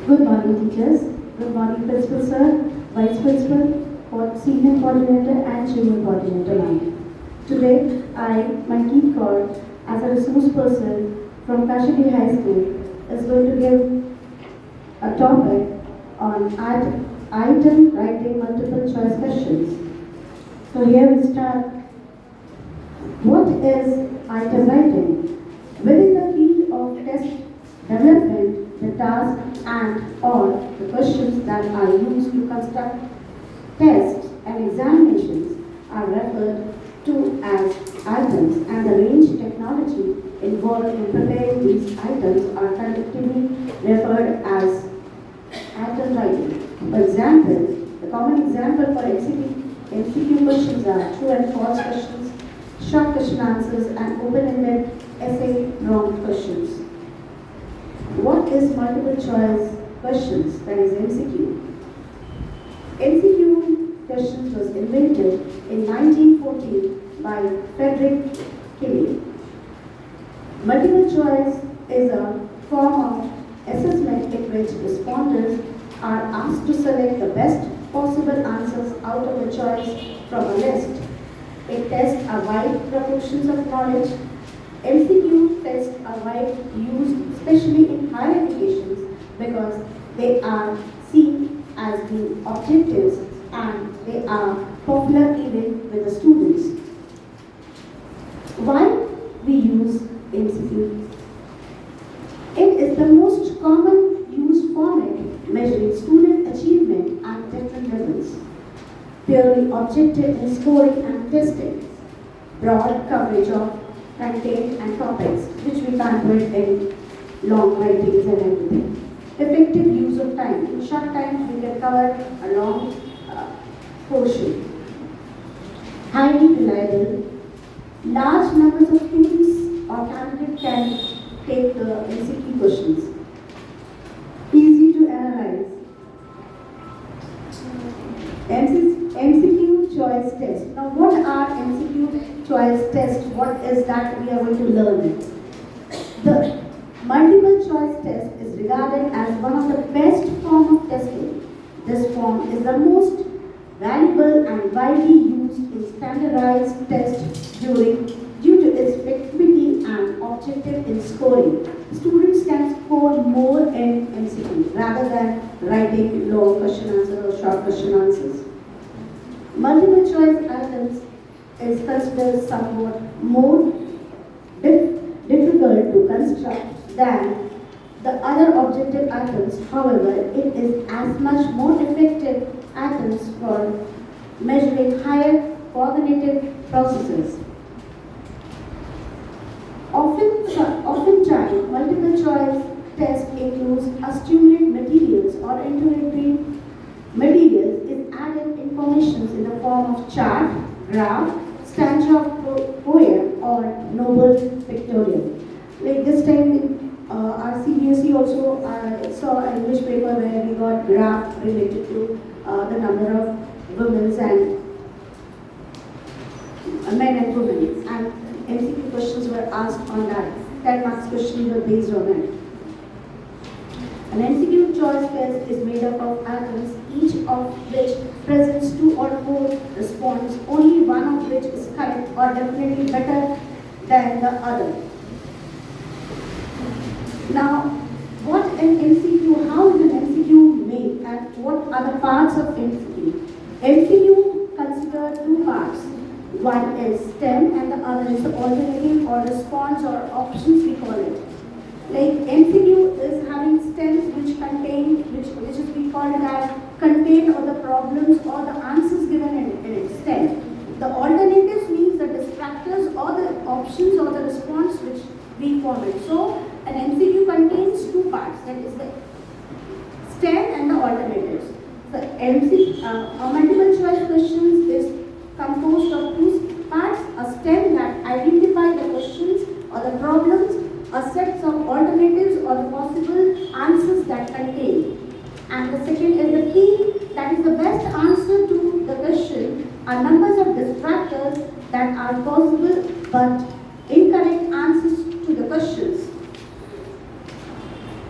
Good morning, teachers. Good morning, Principal Sir, Vice Principal, Senior Coordinator, and Junior Coordinator ma'am. Today, I, Malkeet Kour, as a resource person from Kashmir High School, is going to give a topic on item writing multiple choice questions. So here we start. What is item writing? Within the field of test development, the task and or the questions that are used to construct tests and examinations are referred to as items, and the range technology involved in preparing these items are collectively referred as item writing. For example, the common example for MCQ questions are true and false questions, short question answers, and open-ended essay prompt questions. What is multiple choice questions, that is MCQ? MCQ questions was invented in 1914 by Frederick Kelly. Multiple choice is a form of assessment in which respondents are asked to select the best possible answers out of the choice from a list. It tests a wide proportions of knowledge. MCQ tests are widely used, especially in higher education, because they are seen as the objectives and they are popular even with the students. Why we use MCQ? It is the most common used format measuring student achievement at different levels. Purely objective in scoring and testing. Broad coverage of content and topics, which we can't do it in long writings and everything. Effective use of time. In short time, we can cover a long portion. Highly reliable. Large numbers of students or candidates can take the MCQ questions. Easy to analyze. MCQ choice test. Now, what are MCQ choice tests? What is that we are going to learn? The multiple choice test is regarded as one of the best form of testing. This form is the most valuable and widely used in standardized tests due to its flexibility and objective in scoring. Students can score more in MCQ rather than writing long question answers or short question answers. Multiple choice items is considered somewhat more difficult to construct than the other objective items. However, it is as much more effective items for measuring higher cognitive processes. Oftentimes, multiple choice test includes accumulated materials or introductory materials is added information in the form of chart, graph, stanza of poem, or noble pictorial. Like this time, our CBSE also saw an English paper where we got graph related to the number of women and men and women, and MCQ questions were asked on that. 10 marks questions were based on it. An MCQ choice test is made up of items, each of which presents 2 or 4 responses, only one of which is correct or definitely better than the other. Now, what an MCQ, how is an MCQ made, and what are the parts of MCQ? MCQ consider 2 parts. One is STEM and the other is the alternative or response or options we call it. Like MCQ is having stems which contain, which is we call it as contain or the problems or the answers given in its stem. The alternatives means the distractors or the options or the response which we format. So an MCQ contains 2 parts, that is the stem and the alternatives. The multiple choice questions is composed of 2 parts: a stem that identifies the questions or the problems, a set of alternatives or the possible answers that contain. And the second is the key, that is the best answer to the question, are numbers of distractors that are possible but incorrect answers to the questions.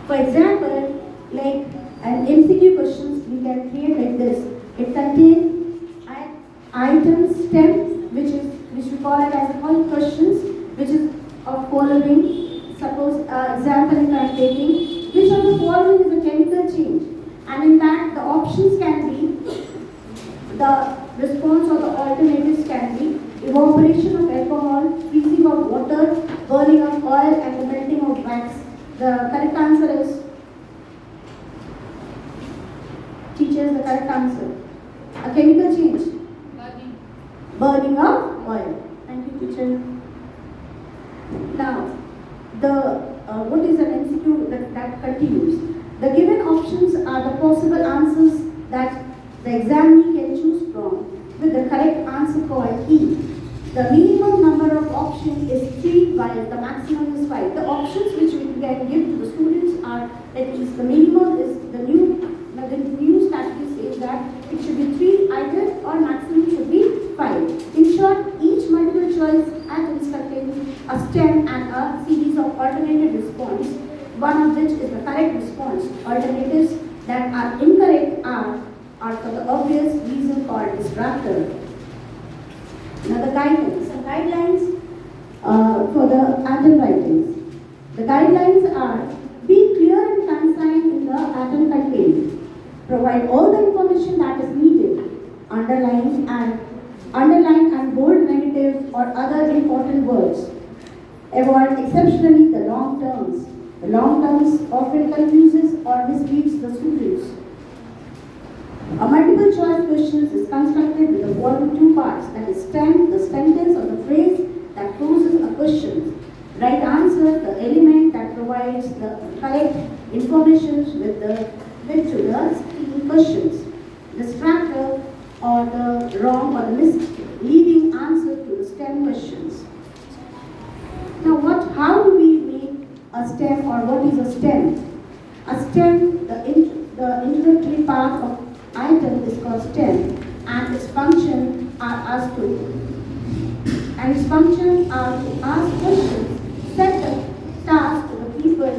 For example, like MCQ questions we can create like this. It contains item stem, which we call it as all questions, which is of following. Suppose example if I am taking, which of the following is a chemical change, and in that the options can be, the response or the alternatives can be evaporation of alcohol, freezing of water, burning of oil, and the melting of wax. The correct answer is, teachers, the correct answer. A chemical change. Burning of oil. Thank you, teacher. Now, what is an MCQ that continues? The given options are the possible answers that the examinee can choose from, with the correct answer called E. The minimum number of options is 3 while the maximum is 5. The options which we can give to the students are, that is, the minimum is the new strategy says that it should be 3 either, or maximum should be 5. In short, each multiple choice items contains a stem and a series of alternative response, one of which is the correct response. Alternatives that are incorrect are for the obvious reason called distractor. Now the guidelines. Some guidelines for the atom writings. The guidelines are: be clear and concise in the atom contained. Provide all the information that is needed. Underline and bold negative or other important words. Avoid exceptionally the long terms. The long terms often confuses or misleads the students. A multiple choice question is constructed with the following 2 parts, that is stem, the sentence or the phrase that closes a question. Right answer, the element that provides the correct information with to the questions. Distractor or the wrong or the misleading answer to the STEM questions. Now how do we make a STEM, or what is a STEM? A STEM, the introductory part of item is called STEM, and its functions are to ask questions, set a task to the people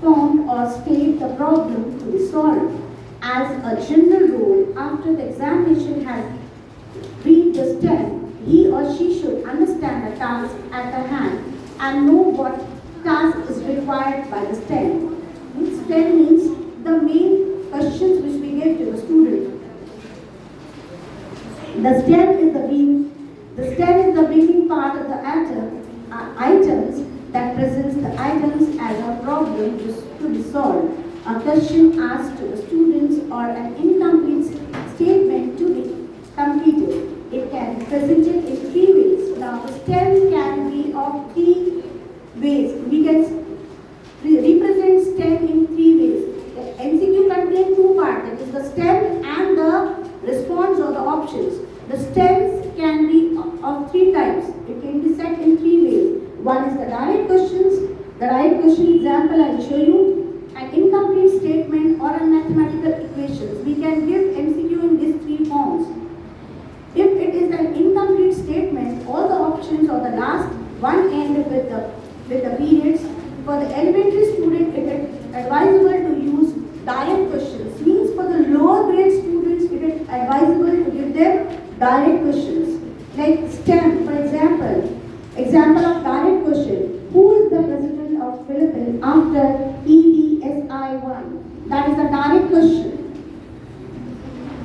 formed, or state the problem to be solved. As a general rule, after the examination has read the STEM, he or she should understand the task at the hand and know what task is required by the STEM. STEM means the main questions which we give to the student. The STEM is the beginning part of the items that presents the items as a problem to be solved. A question asked to the students or an incomplete statement to be completed. It can be presented in 3 ways. Now, the STEM can be of 3 ways. We can represent STEM in 3 ways. The MCQ contains 2 parts, that is the STEM and the response or the options. The STEMs can be of 3 types. It can be set in 3 ways. One is the direct questions. The direct question example I will show you. An incomplete statement or a mathematical equations. We can give MCQ in these 3 forms. If it is an incomplete statement, all the options or the last one end with the periods. For the elementary student, it is advisable to use direct questions. Means for the lower grade students, it is advisable to give them direct questions. Like STEM, for example of direct question. Who is the president of Philippines after EDSI1? That is a direct question.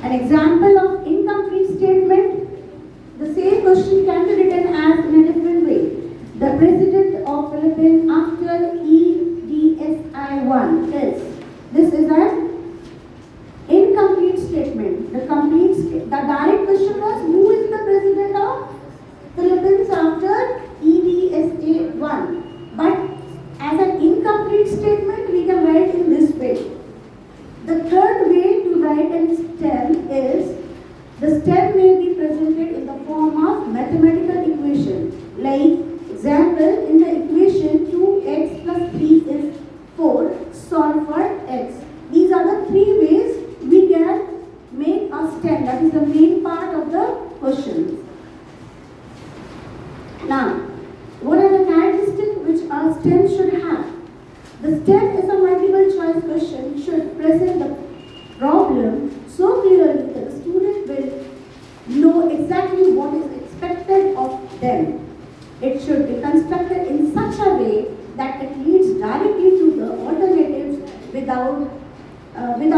An example of incomplete statement, the same question can be written as in a different way. The president of Philippines after EDSI1 is. This is an incomplete statement. The direct question was, who is the president of Philippines after EDSA1? But as an incomplete statement, we can write in this way. The third way to write a STEM is, the STEM may be presented in the form of mathematical equation. Like example, in the equation 2x plus 3 is 4, solve for x. These are the 3 ways we can make a STEM. That is the main part of the question. Now,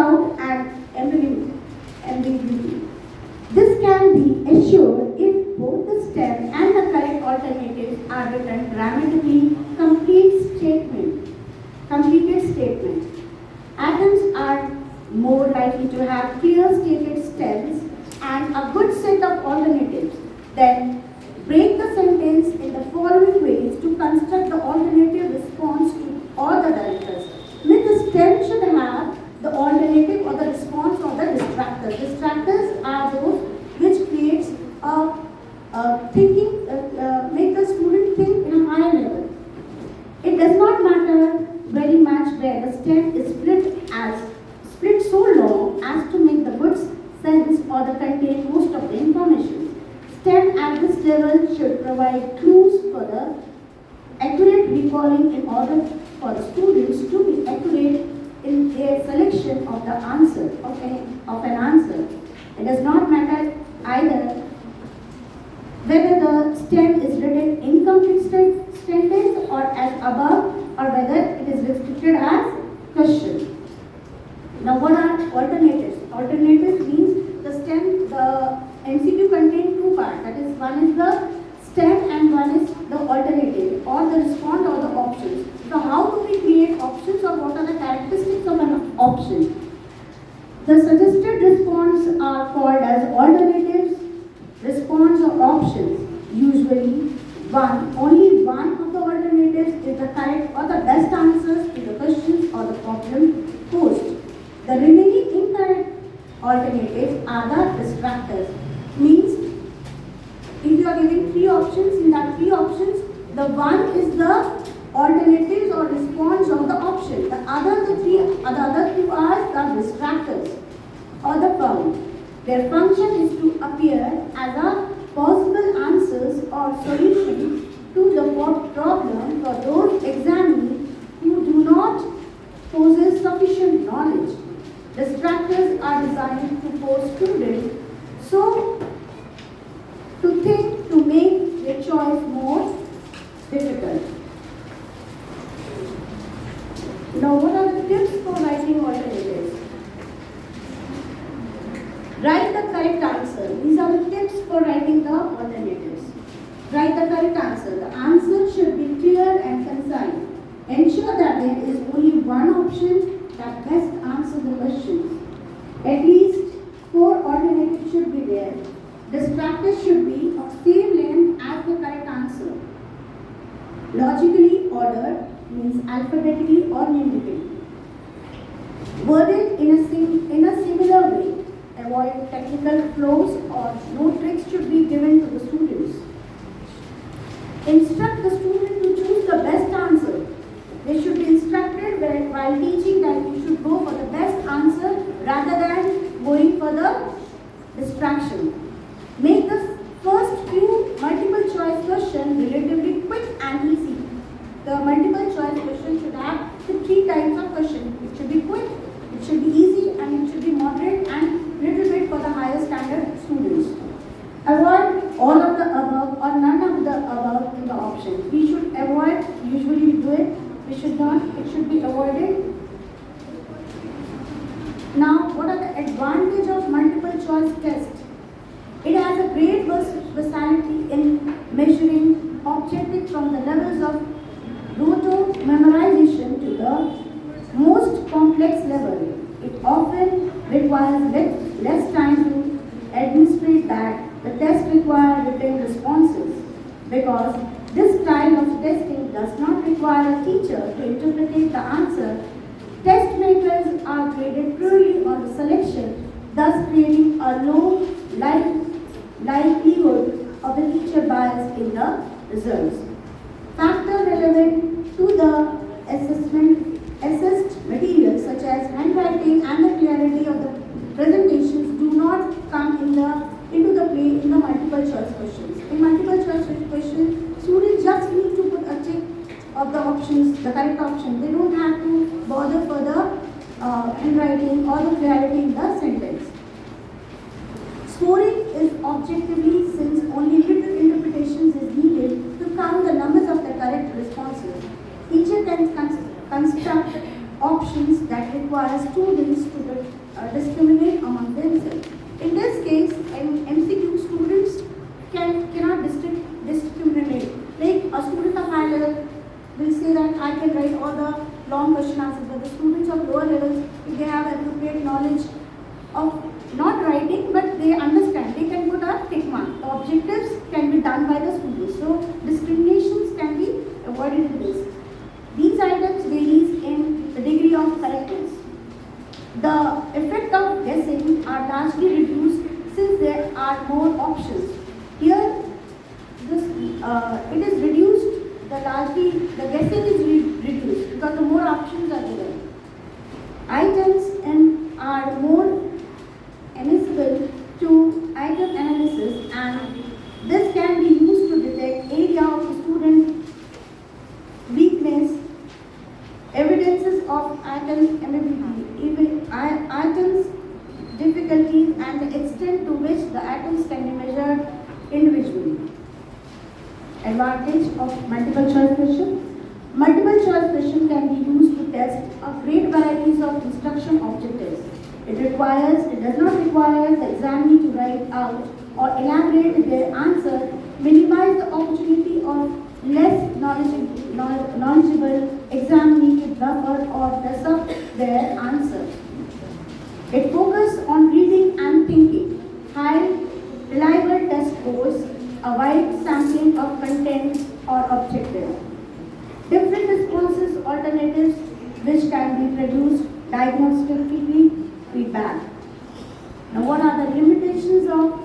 doubt and ambiguity. This can be assured if both the stem and the correct alternatives are written grammatically completed statement. Atoms are more likely to have clear stated stems and a good set of alternatives. Then break the sentence in the following ways to construct the alternative response to all the directors. Means the stem should have the alternative or the response or the distractors. Distractors are those which creates make the student think in a higher level. It does not matter very much where the stem is split so long as to make the good sense or the contain most of the information. STEM at this level should provide clues for the accurate recalling in order for the students to be accurate in their selection of the answer of an answer. It does not matter either whether the stem is written in complete sentence or as above, or whether it is restricted as question. Now, what are alternatives? Alternatives means the MCQ contains two parts. That is, one is the stem and one is the alternative or the response or the options. So, how do we create options or what are the characteristics of an option? The suggested response are called as alternatives, response or options. Usually, only one of the alternatives is the correct or the best answers to the questions or the problem posed. The remaining incorrect alternatives are the distractors. Means, if you are giving three options, in that three options, the one is the alternatives or response of the option. The other two are the distractors or the found. Their function is to appear as a possible answers or solution to the problem for those examined who do not possess sufficient knowledge. Distractors are designed to force students to think to make their choice more difficult. Now, what are the tips for writing alternatives? Write the correct answer. These are the tips for writing the alternatives. Write the correct answer. The answer should be clear and concise. Ensure that there is only one option that best answers the questions. At least 4 alternatives should be there. Distractors should be of same length as the correct answer. Logically ordered means alphabetically or numerically. Worded in a similar way. Avoid technical flaws or no tricks should be given to the students. Instruct the student to choose the best answer. They should be instructed while teaching that you should go for the best answer rather than going for the distraction. Make the first few multiple choice questions relatively quick and easy. The multiple choice question should have the 3 types of questions. It should be quick, it should be easy, and it should be moderate and little bit for the higher standard students. Avoid all of the above or none of the above in the option. We should avoid, usually we do it, we should not, it should be avoided. Now, what are the advantages of multiple choice test? It has a great versatility in measuring objectives from the levels of rote memorization to the most complex level. It often requires less time to administrate that the test requires written responses because this style of testing does not require a teacher to interpret the answer. Test makers are graded purely on the selection, thus creating a low likelihood of the teacher bias in the results. Factors relevant to the assessed materials such as handwriting and the clarity of the presentations do not come into the play in the multiple choice questions. In multiple choice questions, students just need to put a tick of the options, the correct option. They don't have to bother for the handwriting or the clarity in the sentence. Scoring is objectively since only little interpretations is needed to count the numbers of the correct responses. Teacher can construct options that require students to discriminate among themselves. In this case, in MCQ, students cannot discriminate. Like a student of high level will say that I can write all the long question answers, but the students of lower levels, if they have appropriate knowledge of not writing, but they understand, they can put a tick mark. The objectives can be done by the students. So discriminations can be avoided in this. These items varies in the degree of correctness. The effect of guessing are largely reduced since there are more options. Here, it is reduced. The guessing is reduced because the more options are given. Items are more admissible to item analysis, and this can be used to detect area of the student weakness, evidences of item ability, items difficulties, and the extent to which the items can be measured individually. Advantage of multiple choice question. Multiple choice question can be used to test a great varieties of instruction objectives. It does not require the examinee to write out or elaborate their answer, minimize the opportunity of less knowledgeable examinee to bluffer or dress up their answer. It focuses on reading and thinking, high reliable test scores, a wide sampling of content or objective, different responses, alternatives which can be produced, diagnostic feedback. Now, what are the limitations of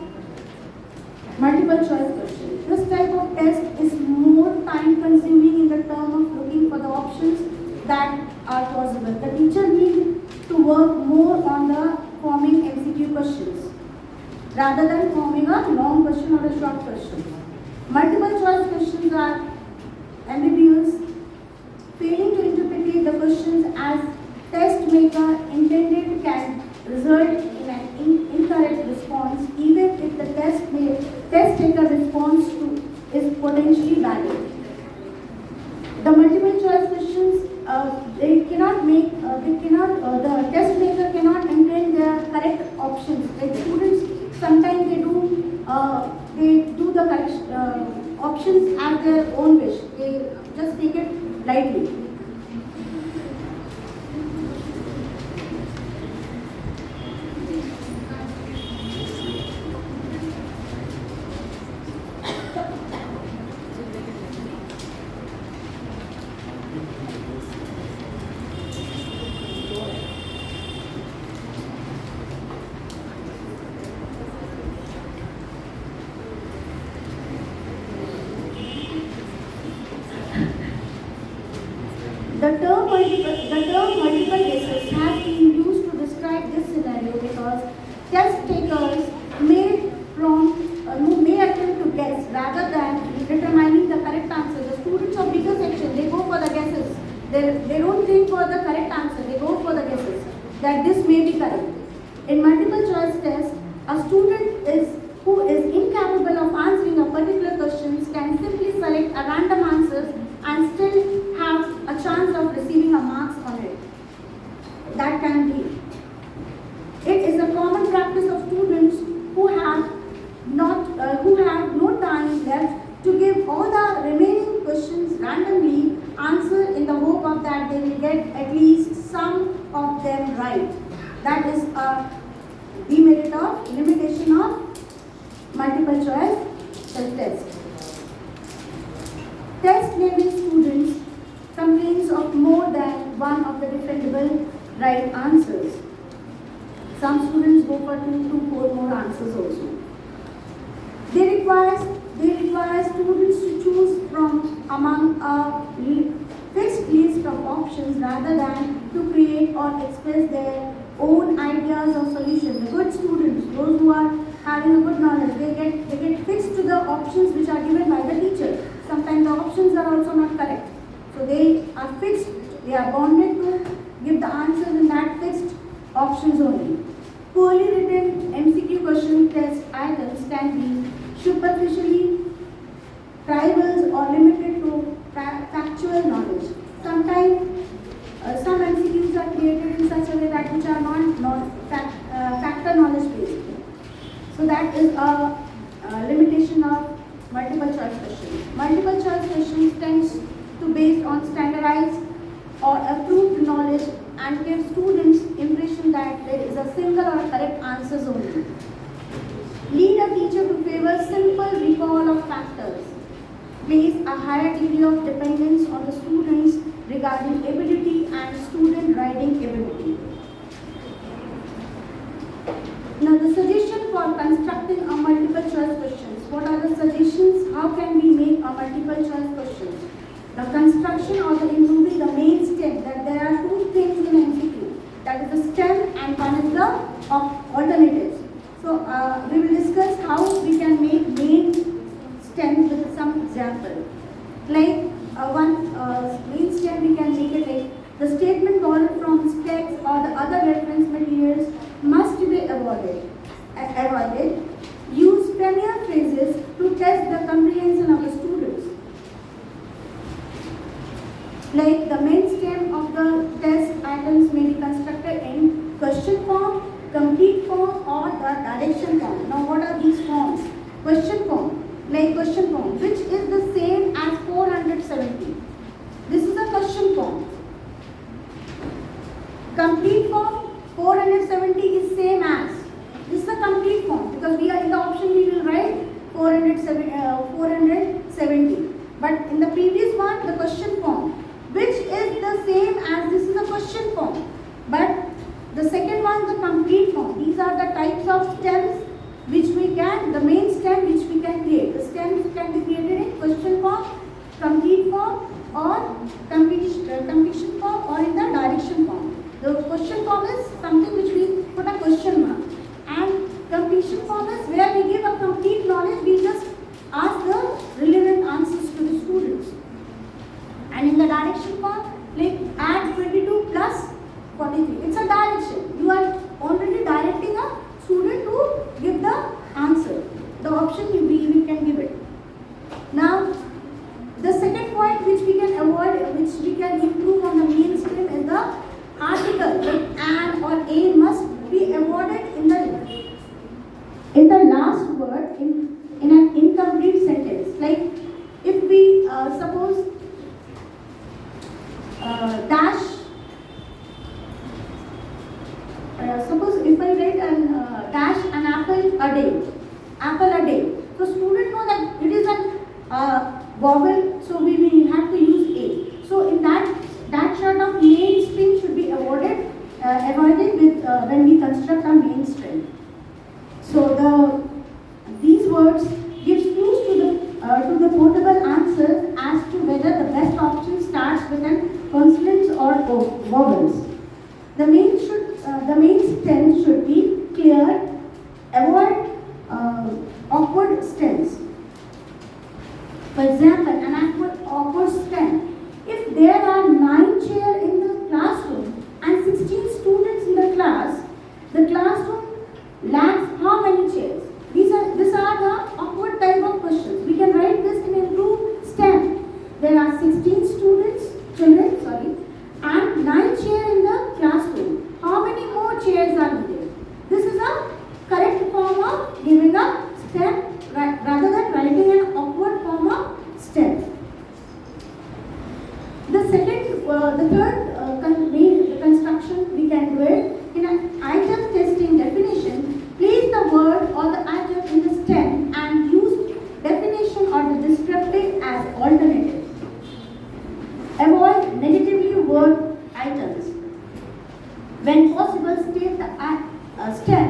multiple choice questions? This type of test is more time consuming in the term of looking for the options that are possible. The teacher needs to work more on the forming MCQ questions rather than forming a long question or a short question. Multiple choice questions are ambiguous, failing to interpret the questions as test maker intended can result in an incorrect response even if the test taker response to is potentially valid. The multiple choice questions the test maker cannot intend the correct options. Like students sometimes they do the correct options at their own wish. They just take it lightly. The term multiple guesses has been used to describe this scenario because test takers may attempt to guess rather than determining the correct answer. The students of bigger section, they go for the guesses. They don't think for the correct answer, they go for the guesses that this may be correct. In multiple choice test, a student who is incapable of answering a particular question can simply select a random answers and still have a chance of receiving a marks on it. That can be. It is a common practice of students who have no time left to give all the remaining questions randomly answer in the hope of that they will get at least some of them right. That is a limitation of multiple choice self-test. Test level students complains of more than one of the defendable right answers. Some students go for 2 to 4 more answers also. They require students to choose from among a fixed list of options rather than to create or express their own ideas or solutions. The good students, those who are having a good knowledge, they get fixed to the options which are given by the teacher. Sometimes the options are also not correct. So they are fixed, they are bonded to give the answers in that fixed options only. Poorly written MCQ question test items can be superficially trivial or limited to factual knowledge. Sometimes some MCQs created in such a way that which are factor knowledge based. So that is a limitation of multiple choice questions. Multiple choice questions tends to based on standardized or approved knowledge and give students impression that there is a single or correct answers only. Lead a teacher to favor simple recall of factors. Place a higher degree of dependence on the students regarding ability and student writing ability. Now the suggestion for constructing a multiple choice questions. What are the suggestions? How can we make a multiple choice questions? The construction or the improving the main stem, that there are two things in MCQ. That is the stem and one is the alternatives. So we will discuss how we can make main stems with some example. Like one main stem we can make it like the statement borrowed from texts or the other reference materials must be avoided. Use familiar phrases to test the comprehension of the students. Like the main stem of the test items may be constructed in question form, complete form or the direction form. Now what are these forms? Question form, like question form, which is the same as 470. This is a question form. Complete form, 470 is same as. This is a complete form because we are in the option we will write 470. But in the previous one, the question form, which is the same as, this is a question form. But the second one, the complete form. These are the types of stems which we can, the main stem which we can create. The stems can be created in question form, complete form or completion form or in the direction form. The question form is something which we put a question mark. And completion form is where we give a complete knowledge, we just ask the relevant answers to the students. And in the direction form, like add 22 plus 43. It's a direction. You are already directing a student to give the answer. The option we can give it. Now, the second point which we can avoid, which we can improve on the main stem is the article. Like an or a must be avoided in the last word in an incomplete sentence. Like if we suppose dash. Suppose if I write an dash an apple a day. So student know that it is a vowel, so we have to use a. So in that sort of main string should be avoided with when we construct our main string. So these words gives clues to the portable answer as to whether the best option starts with an consonants or vowels. The main stem should be clear. Avoid awkward stems. For example, an awkward stem. If there are 9 chairs in the classroom and 16 students in the classroom lacks how many chairs? These are the awkward type of questions. We can write this in improved stem. There are 16 children, and 9 chairs in the classroom. How many more chairs are needed? This is a correct form of giving a stem rather than writing an awkward form of stem. The third construction we can do it in an item testing definition. Place the word or the item in the stem and use definition or the descriptive as alternative. Avoid negatively word items. When possible, state the stem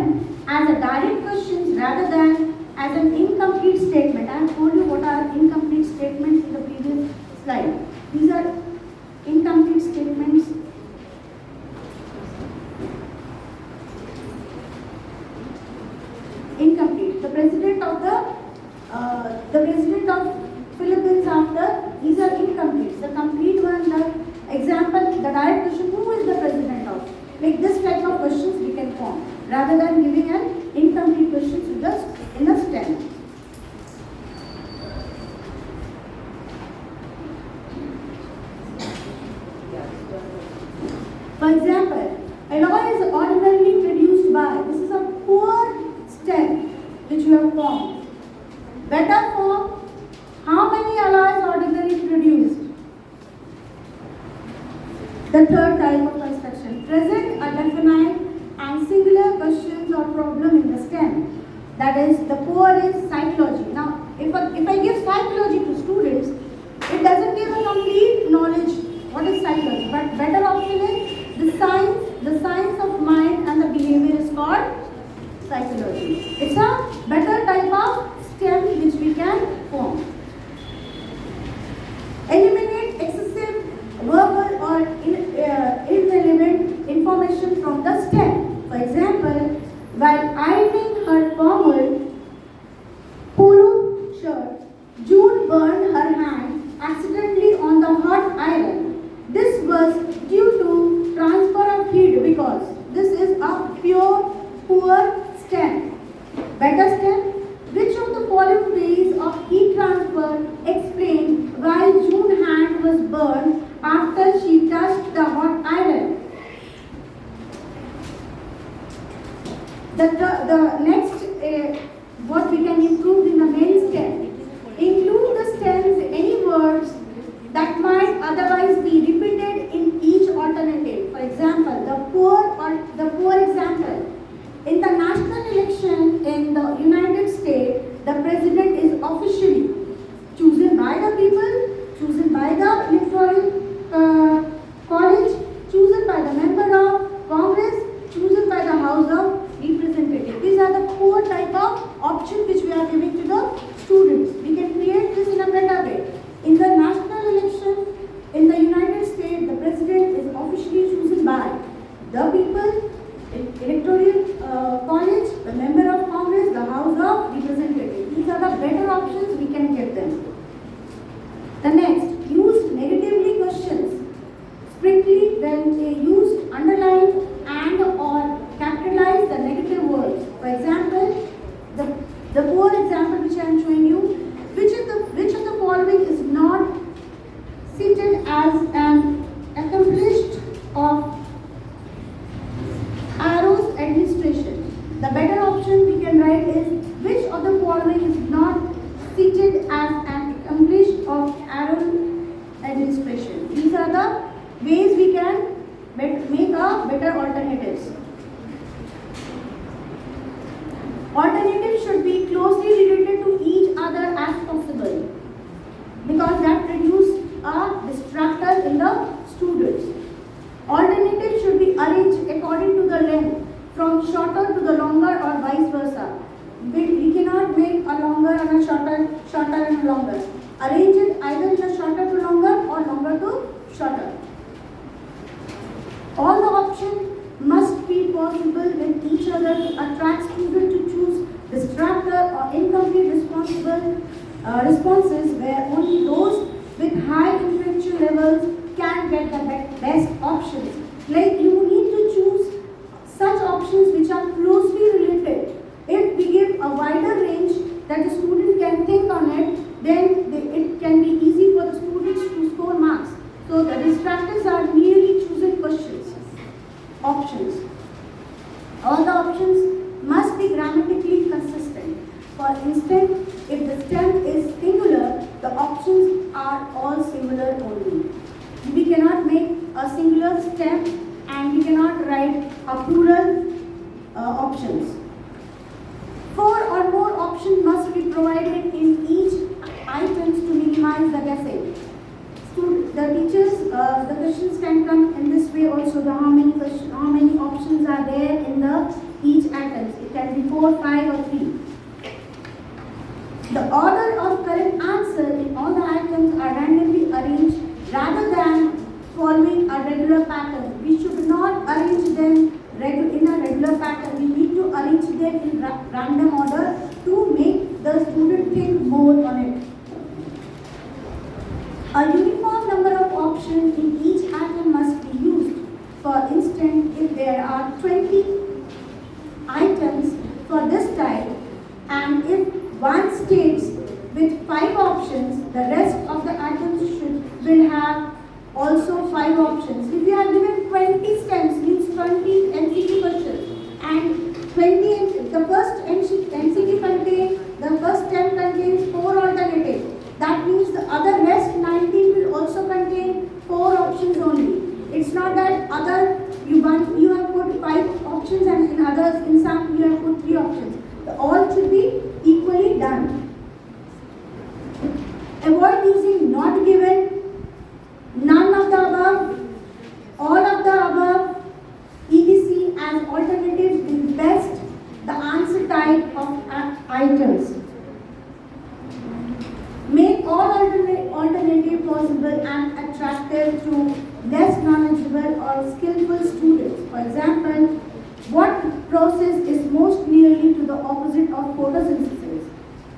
as a direct question rather than as an incomplete statement. I have told you what are incomplete statements in the previous slide. These are incomplete statements. Incomplete. The president of Philippines after, these are incomplete. The complete one, the example, the direct question, who is the president of? Like this type of questions we can form rather than giving an incomplete questions just in a stem. For example, is ordinarily produced by. This is a poor stem which you have formed. Better form. How many alloys ordinarily produced? The third type of construction. Present a definite and singular questions or problem in the stem. That is, the poor is psychology. Now, if I give psychology to students, it doesn't give a complete knowledge what is psychology. But better option is the science of mind and the behavior is called psychology. It's a better type of STEM which we can form. Eliminate excessive verbal or irrelevant information from the STEM. For example, while ironing her formal polo shirt, June burned her hand accidentally on the hot iron. This was due to transfer of heat because this is a pure poor STEM. Better STEM. Which of the following ways of heat transfer explain why June's hand was burned after she touched the hot iron? The next, what we can improve in the main stem. Include the stems any words that might otherwise be repeated in each alternative. For example, the poor example. In the national election in the United States, the president is officially chosen by the people, chosen by the electoral college, chosen by the member of Congress, chosen by the House of Representatives. These are the four type of options which we are giving to the students. We can create this in a better way. In the national election in the United States, the president is officially chosen by the people, electoral college, the member of Congress, the House of Representatives. These are the better options we can give them. The next, use negatively questions. Strictly when they used underline and or capitalize the negative words. For example, the poor example which I am showing you, which of the following is not cited as an accomplished of Arrow's administration? The better option we can write is which of the following is not cited as an accomplished of Arrow's administration? These are the ways we can make a better alternatives. Alternatives should be closely related to each other as possible because that produces a distractor in the students. Alternatives should be arranged according to the length from shorter to the longer or vice versa. We cannot make a longer and a shorter and longer. Arrange it either in a shorter to longer or longer to shorter. All the options must be possible with each other to attract students to choose distractor or incomplete responses where only those with high intellectual levels can get the best options. Like you need to choose such options which are closely related. If we give a wider range that the student can think on it, then it can be easy for the students to score marks. So the distractors are merely chosen questions, options. All the options must be grammatically consistent. For instance, if the stem is singular, the options are all singular only. We cannot make a singular stem and we cannot write a plural options. 4 or more options must be provided in each items to minimize the guessing. The teachers, the questions can come in this way also. How many options are there in the each items? It can be 4, 5 or 3. The order of correct answer in all the items are randomly arranged rather than following a regular pattern. We should not arrange them in a regular pattern. We need to arrange them in random order to make the student think more on it. A uniform number of options in each item must be used. For instance, if there are 20 items for this type and if one states with 5 options, the rest of the items will have also 5 options. If you are given 20 stems, means 20 MCQ questions, and 20 the first MCQ contains the first 10 contains 4 alternatives. That means the other rest 19 will also contain 4 options only. It's not that other you have put 5 options and in others in some you have put 3 options. All should be equally done. Avoid using not given, none of the above, all of the above, etc. as alternatives will best the answer type of items. Make all alternative possible and attractive to less knowledgeable or skillful students. For example, what process is most nearly to the opposite of photosynthesis?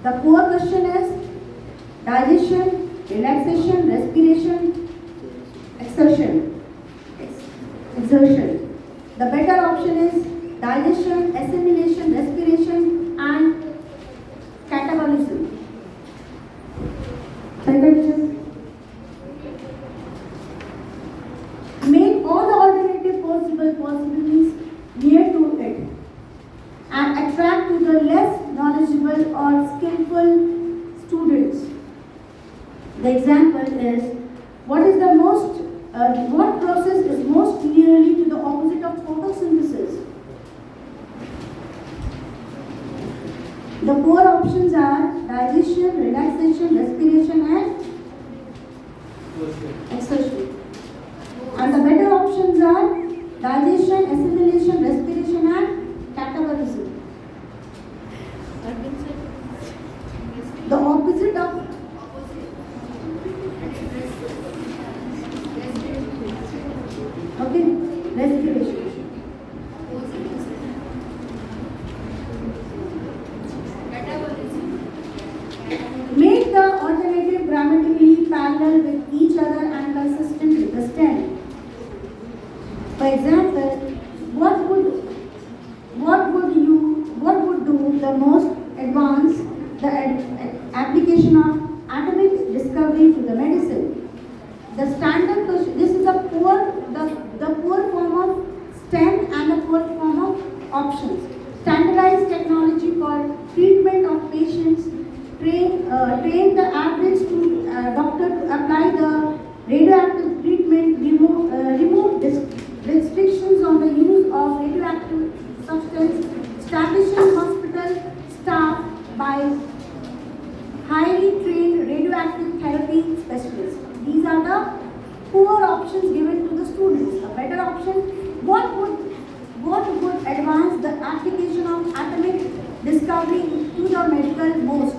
The Kour question is digestion, relaxation, respiration, exertion. The better option is digestion, assimilation, respiration, and catabolism. Make all the alternative possibilities near to it and attract to the less knowledgeable or skillful students. The example is what process is most nearly to the opposite of photosynthesis? The 4 options are digestion, relaxation, respiration, and exertion. And the better options are digestion, assimilation, respiration, and catabolism. The opposite of respiration. Make the alternative grammatically parallel with each other and consistent with the stem. For example, what would do the most advance the application of atomic discovery to the medicine? The standard question. This is the poor form of stem and the poor form of options. Standardized technology for treatment of patients. Train the average doctor to apply the radioactive treatment. Remove restrictions on the use of radioactive substance. Establishing hospital staff by highly trained radioactive therapy specialists. These are the poor options given to the students. A better option, what would advance the application of atomic discovery to the medical most?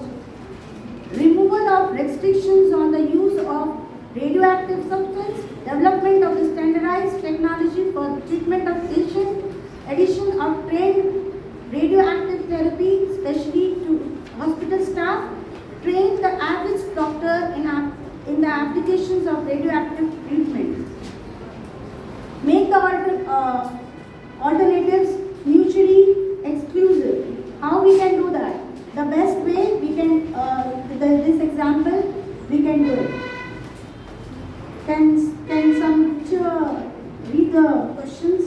Removal of restrictions on the use of radioactive substance, development of the standardized technology for treatment of patients, addition of trained radioactive therapy, especially to hospital staff, train the average doctor in the applications of radioactive treatment. Make the alternatives mutually exclusive. How we can do that? The best way we can, with this example, we can do it. Can some teacher read the questions?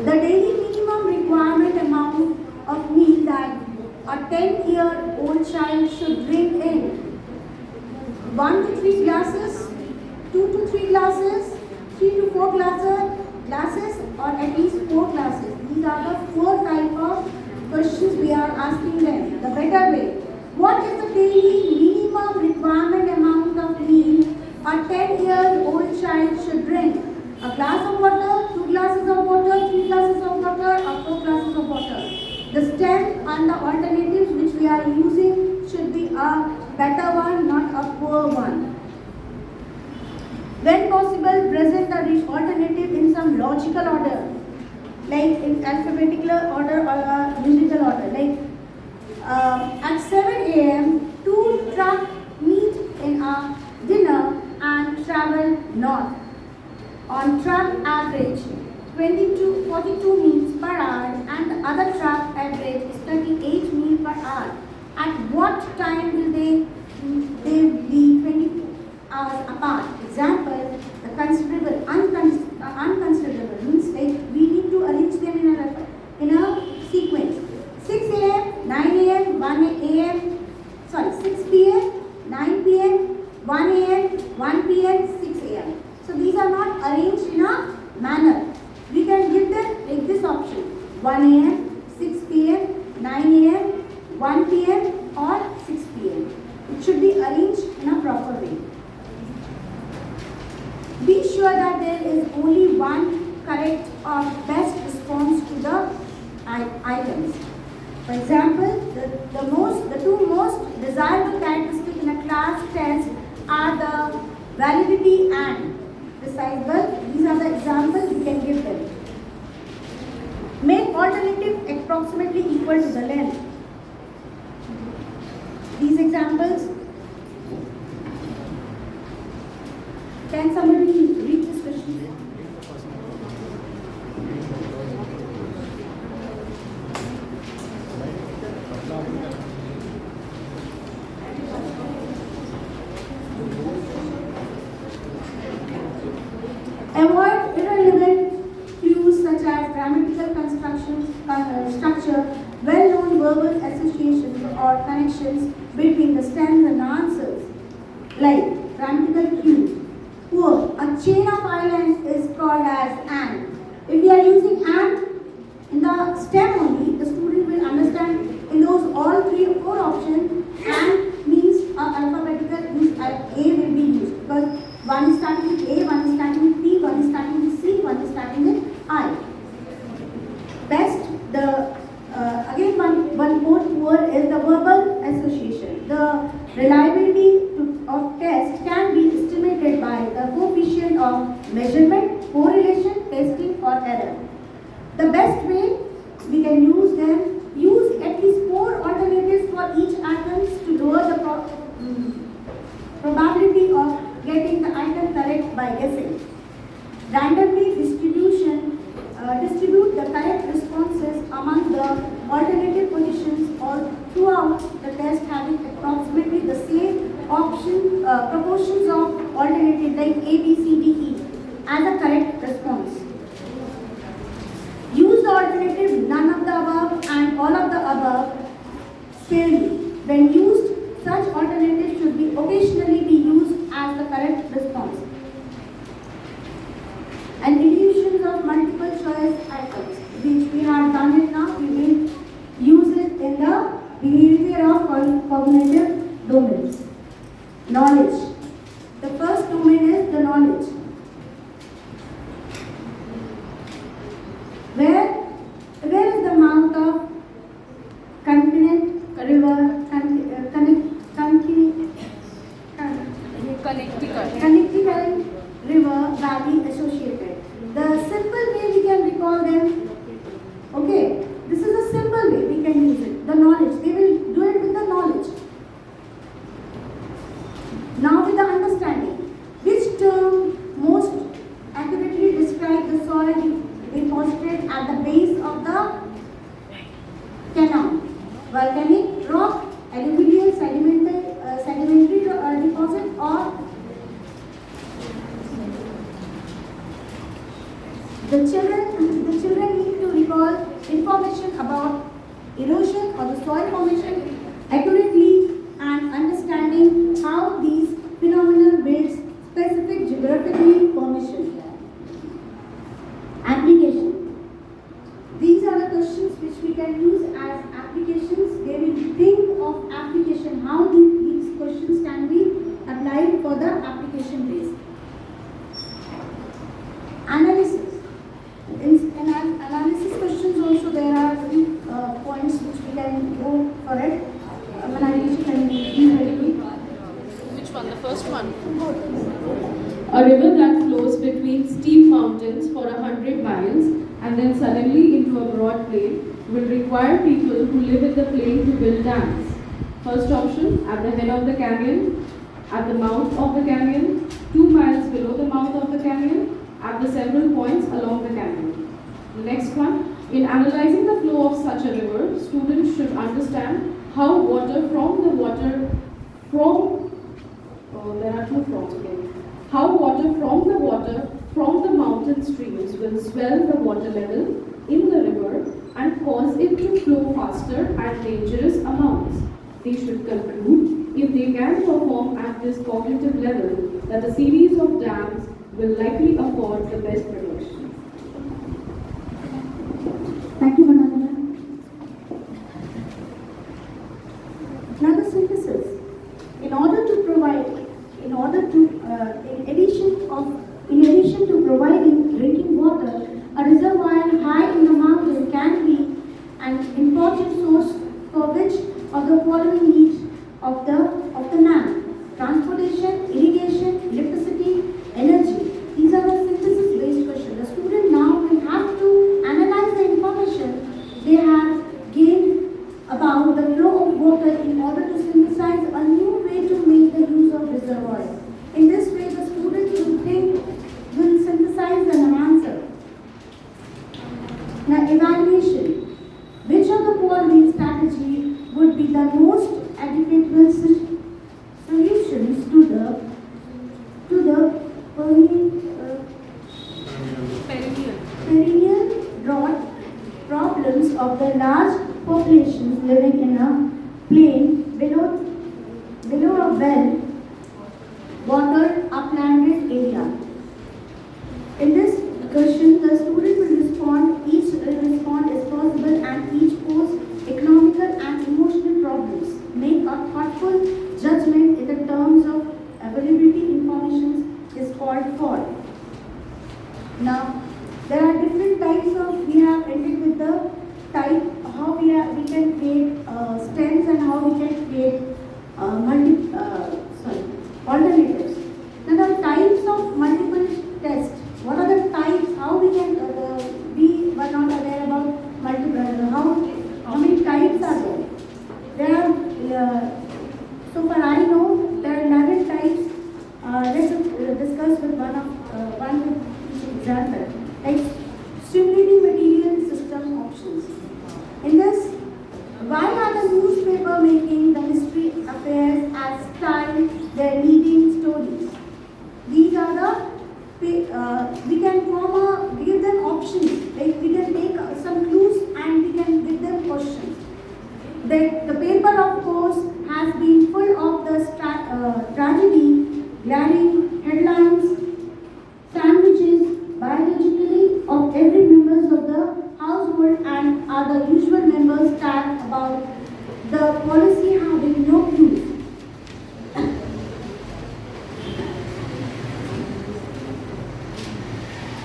The daily minimum requirement amount of meal that a 10-year-old child should drink in 1 to 3 glasses, 2 to 3 glasses, 3 to 4 glasses, or at least 4 glasses. These are the 4 type of questions we are asking them. The better way. What is the daily minimum requirement amount of meal a 10-year-old child should drink? A glass of water, 2 glasses of water, 3 glasses of water, or 4 glasses of water. The stem and the alternatives which we are using should be a better one, not a poor one. When possible, present the alternative in some logical order, like in alphabetical order or a musical order. Like at 7 a.m., 2 trucks meet in a dinner and travel north. On truck average, 42 meals per hour and the other truck average is 38 meals per hour. At what time will they be 24 hours apart? Example, the considerable, unconsiderable means like we need to arrange them in a sequence. 6 a.m., 9 a.m., 1 a.m., 6 p.m., 9 p.m., 1 a.m., 1 p.m., 6 a.m. So these are not arranged in a manner. We can give them like this option: 1 a.m., 6 p.m., 9 a.m., 1 p.m. or 6 p.m. It should be arranged in a proper way. Be sure that there is only one correct or best response to the items. For example, the two most desirable characteristics in a class test are the validity and precisable. These are the examples we can give them. Make alternative approximately equal to the length. These examples. Can somebody read this question? Avoid irrelevant clues such as grammatical structure, well-known verbal associations or connections between the stems and the answers. Like grammatical clues. Kour, a chain of islands is called as an. If we are using an in the stem only, the student will understand in those all 3 or 4 options, and means alphabetical means A will be used because one is starting with A, one is starting with P, one is starting with C, one is starting with I. Best, again one more Kour is the verbal association. The reliability of test can be estimated by the coefficient of measurement, correlation, testing or error. The best way we can use them, use at least 4 alternatives for each items to lower the probability of getting the item correct by guessing. Randomly distribute the correct responses among the alternative positions or throughout the test, having approximately the same proportions of alternatives like A, B, C, D, E as a correct response. Use the alternative none of the above and all of the above sparingly. When used, such alternatives should be occasionally be used as the correct response. And illusions of multiple choice items, which we have done it now, we will use it in the behavior of cognitive domains. Knowledge. The first domain is the knowledge. Where is the mouth of continent, river, Connecticut river valley associated? The simple way we can recall them. Okay, this is a simple way we can use it. The knowledge. They will do it with the knowledge. Now with the understanding. Which term most accurately describe the soil deposited at the base of the canal? Volcanic rock, alluvial sedimentary deposit, or the children need to recall information about erosion or the soil formation accurately and understanding how these phenomena builds specific geographically formation. Application. These are the questions which we can use as applications. They will think of application, how these questions can be applied for the application base. Analysis. In analysis questions also there are few points which we can go for it. Manali can be ready. Which one? The first one? A river that flows between steep mountains for 100 miles and then suddenly into a broad plain will require people who live in the plain to build dams. First option, at the head of the canyon, at the mouth of the canyon, 2 miles below the mouth of the canyon, at the several points along the canal. The next one, in analyzing the flow of such a river, students should understand how water from the water from there are two froms again. How water from the mountain streams will swell the water level in the river and cause it to flow faster at dangerous amounts. They should conclude, if they can perform at this cognitive level, that the series of dams will likely afford the best protection. Thank you, Vandana. Now the synthesis. In addition to providing drinking water, a reservoir high in the mountain can be an important source for which of the following needs of the land: transportation, irrigation, electricity, energy. These are the synthesis-based questions. The student now will have to analyze the information they have gained about the flow of water in order to synthesize a new way to make the use of reservoirs. In this way, the student will synthesize an answer. Now, evaluation. Which of the following strategy would be the most adequate solutions to the perennial drought problems of the large populations living in a plain below a well water uplanded area? In this question, the student will respond, each respond is possible and each pose economical and emotional problems. Make a thoughtful judgment in the terms of availability information is called for. Now, there are different types of, we have ended with the type, how we can create stems and how we can create alternatives. Now, the types of multiple tests. What are the types? How we can, we were not aware about multiple, how many types are there? There are, so far I know, there are 11 types. Let's discuss with one example. Like stimulating material system options. In this, why are the newspaper making the mystery affairs as style their leading stories? These are the we can give them options, like we can take some clues and we can give them questions. The paper, of course, has been full of the tragedy, glaring headlines, sandwiches, biologically of every members of the household and are the usual members tag about the policy having no clues.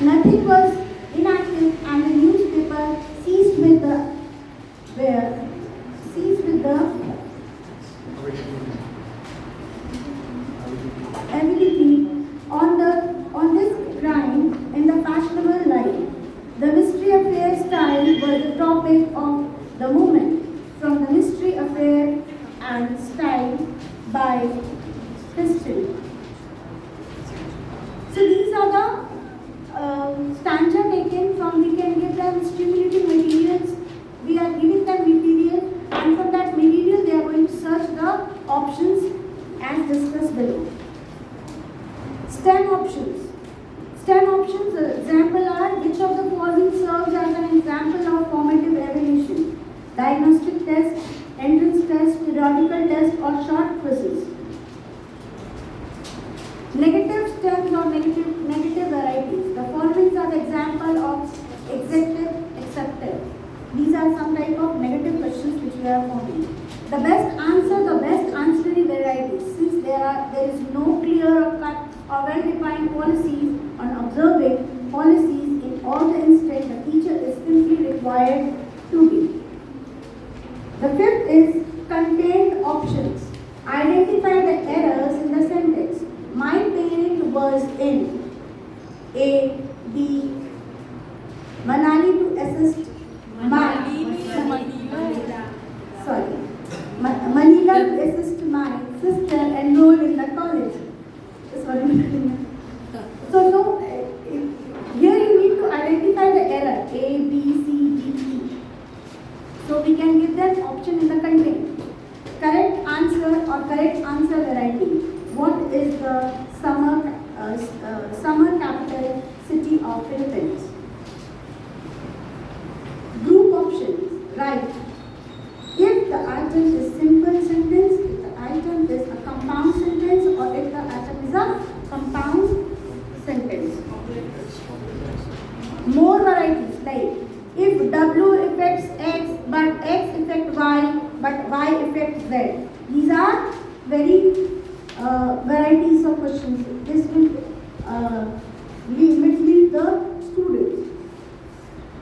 Nothing was inactive and the newspaper seized with the ability on this crime in the fashionable life. The mystery affair style was the topic of the moment, from the mystery affair and style by history. So these are the stanza taken from, we can give them stimulating materials, we are giving them material and from that material they are going to search the options as discussed below. STEM options. STEM options example are, which of the following serves as an example of formative evaluation? Diagnostic test, entrance test, periodical test or short quizzes. Negative stems or negative varieties. The following are the example of executive accepted. These are some type of negative questions which we are forming. The best answering varieties. Since there is no clear or cut or well-defined policies on observing policies in all the instances, the teacher is simply required to be. The fifth is contained options. Identify the errors in the sentence. My parent was in A, B, Manali to assist Manila to assist my sister enrolled in the college. So no, a correct answer variety? What is the summer capital city of Philippines? Group options. Right. If the item is simple sentence, if the item is a compound sentence, or if the item is a compound sentence. More varieties, like if W affects X but X affects Y but Y affects Z. These are very varieties of questions. This will mislead the students.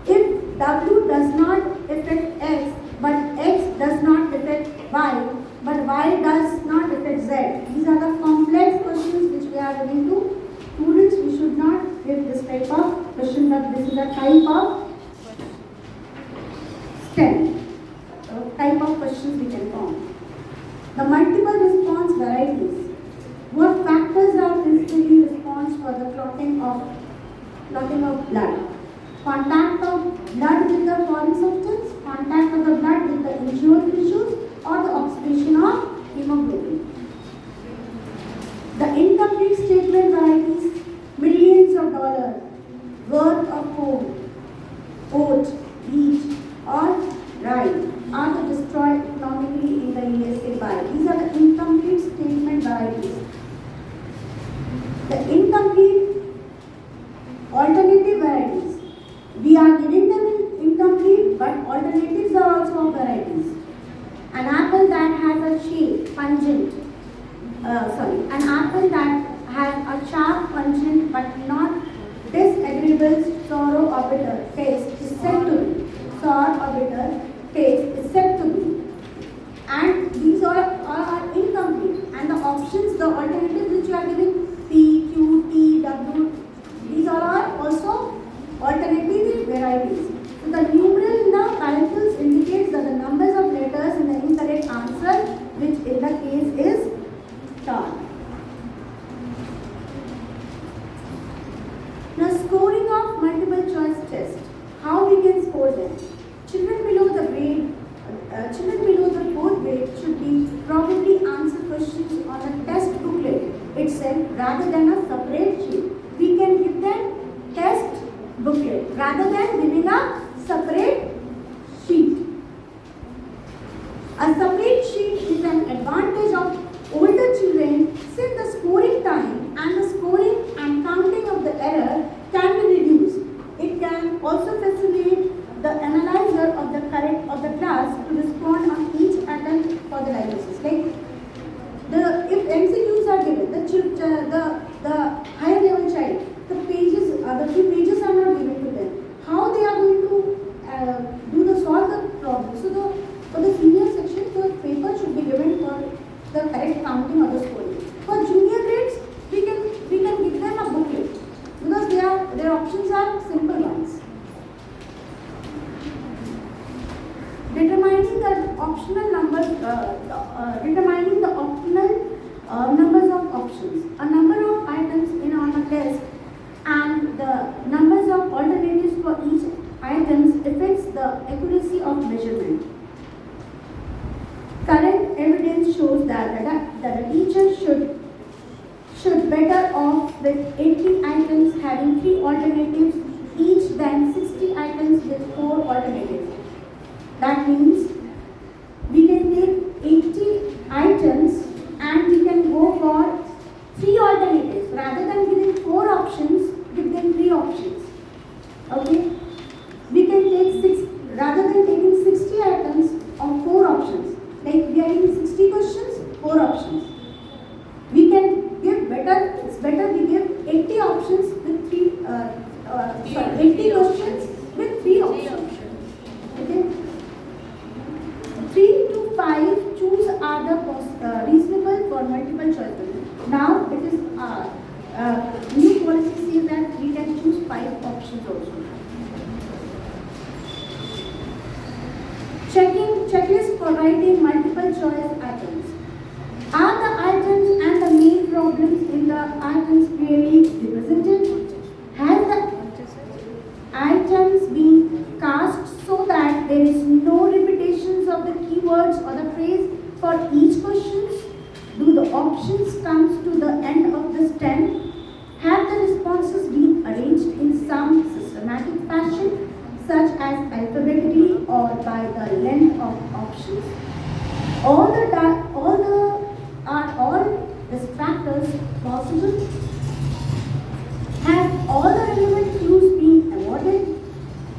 If W does not affect X but X does not affect Y but Y does not affect Z. These are the complex questions which we are giving to students. We should not give this type of question, but this is a type of STEM type of questions we can form. The multiple response varieties. What factors are principally response for the clotting of blood? Contact of blood with the foreign substance, contact of the blood with the injured tissues, or the oxidation of hemoglobin. The incomplete statement varieties, millions of dollars worth of corn, oat, wheat, or rye are to destroyed economically in the USA by. These are the incomplete statement varieties. The incomplete alternative varieties. We are giving them in incomplete, but alternatives are also of varieties. An apple that has a shape, an apple that has a sharp, pungent, but not disagreeable sour or bitter taste is said to be sour or bitter taste is said to be. And these all are incomplete. And the options, the alternatives which you are giving, P, Q, T, W, these all are also alternative varieties. So the numeral in the parentheses indicates that the numbers of letters in the incorrect answer, which in the case is star. Now, scoring of multiple choice test. How we can score them? Children below the fourth grade should be probably answer questions on a test booklet itself rather than a separate sheet. We can give them test booklet rather than giving a separate sheet. A separate sheet is an advantage of older children since the scoring time and the scoring and counting of the error can be reduced. It can also facilitate the analyzer of the class to respond on each attempt for the diagnosis. Like if MCQs are given, the higher level child, the few pages are not given to them. How they are going to solve the problem? So for the senior section, the paper should be given for the correct counting or the scoring. For junior grades, we can give them a booklet because their options are simple ones. Determining the optional numbers, numbers of options. A number of items in on a list and the numbers of alternatives for each item affects the accuracy of measurement. Current evidence shows that a teacher should better off with 80 items having 3 alternatives each than 60 items with 4 alternatives. That means we can take 80 items and we can go for 3 alternatives. Rather than giving 4 options, give them 3 options. Okay? We can take rather than taking 60 items of 4 options. Like we are giving 60 questions, 4 options. We can give it's better we give 80 options with 80 questions with 3 options. Okay? 3 to 5 choose are the reasonable for multiple choice. Now it is new policy says that we can choose 5 options also. Checklist for writing multiple choice items. Are the items and the main problems in the items clearly represented? Has the items been cast so that there is no repetitions of the keywords or the phrase for each question? options comes to the end of the stem, have the responses been arranged in some systematic fashion, such as alphabetically or by the length of options? Are all distractors possible? Have all the relevant clues been awarded?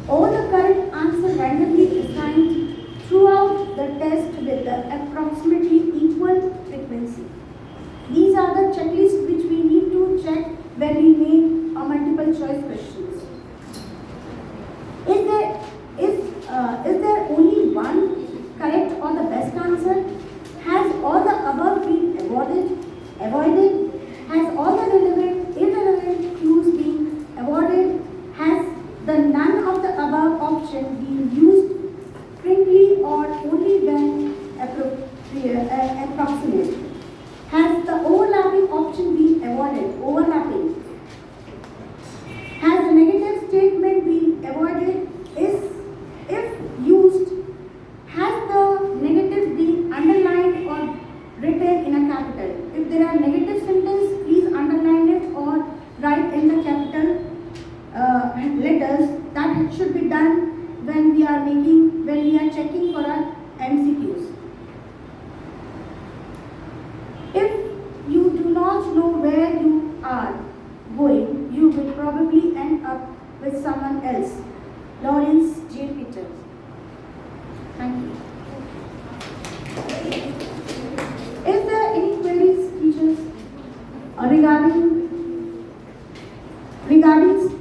All the correct answer randomly assigned throughout the test with the approximately equal frequency. These are the checklists which we need to check when we make a multiple choice questions. Is there only one correct or the best answer? Has all the above been avoided? Has all the irrelevant clues been avoided? Has the none of the above option been used frequently or only when approximate? Has the overlapping option been avoided? Overlapping. Has the negative statement been avoided? If used, has the negative been underlined or written in a capital? If there are negative sentences, please underline it or write in the capital letters. That should be done when we are checking for our MCQs. If you do not know where you are going, you will probably end up with someone else. Lawrence J. Peters. Thank you. Is there any queries, teachers, regarding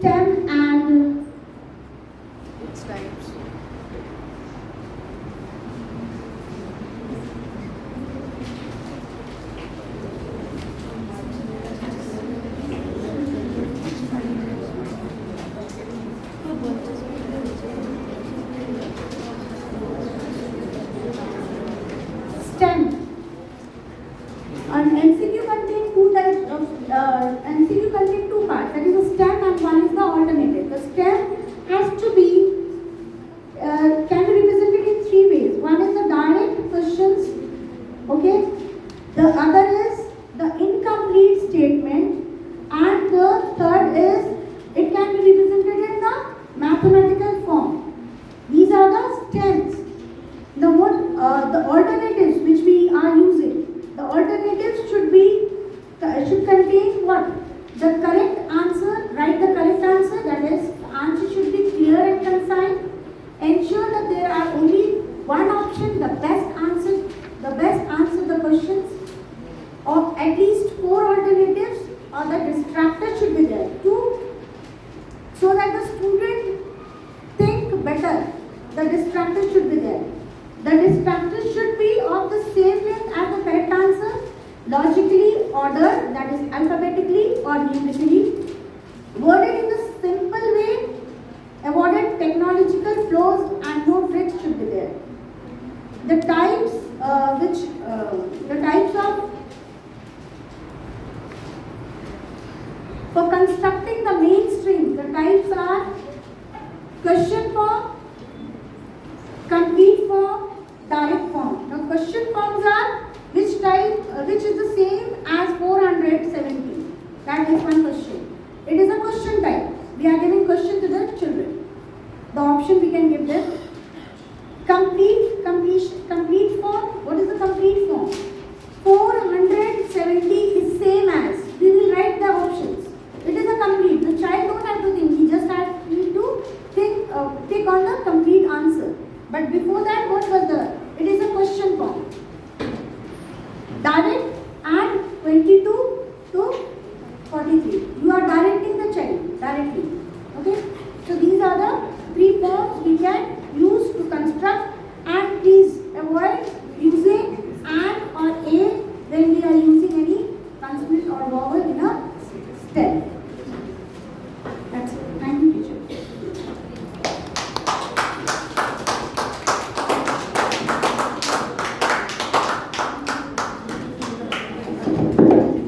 STEM and Its types. STEM? An MCQ contains two types of MCQ contains two parts. That is a STEM and one is the alternative. The STEM has to be can be represented in three ways. One is the direct questions. Okay. The other is the incomplete statement, and the third is it can be represented in the mathematical form. These are the STEMs. The alternatives which we are using, the alternatives should contain what? The correct answer, write the correct answer, that is, the answer should be clear and concise. Ensure that there are only one option, the best answer the questions, or at least four alternatives, or the distractor should be there too, so that the student think better. The distractor should be there. The distractor should be of the same length as the correct answer, logically ordered, that is alphabetically or numerically, worded in the simple way, avoided technological flaws, and no tricks should be there. The types of for constructing the mainstream, the types are question form, complete form, direct form. Now question forms are which type, which is the same as 470. That is one question. It is a question type. We are giving question to the children. The option we can give them. Complete form. What is the complete form? 470 is same as. We will write the options. It is a complete. The child don't have to think. He just need to think. Take on the complete answer. But before that, what was the? It is a question form. Direct and 22 to 43. You are directing the child directly. Okay.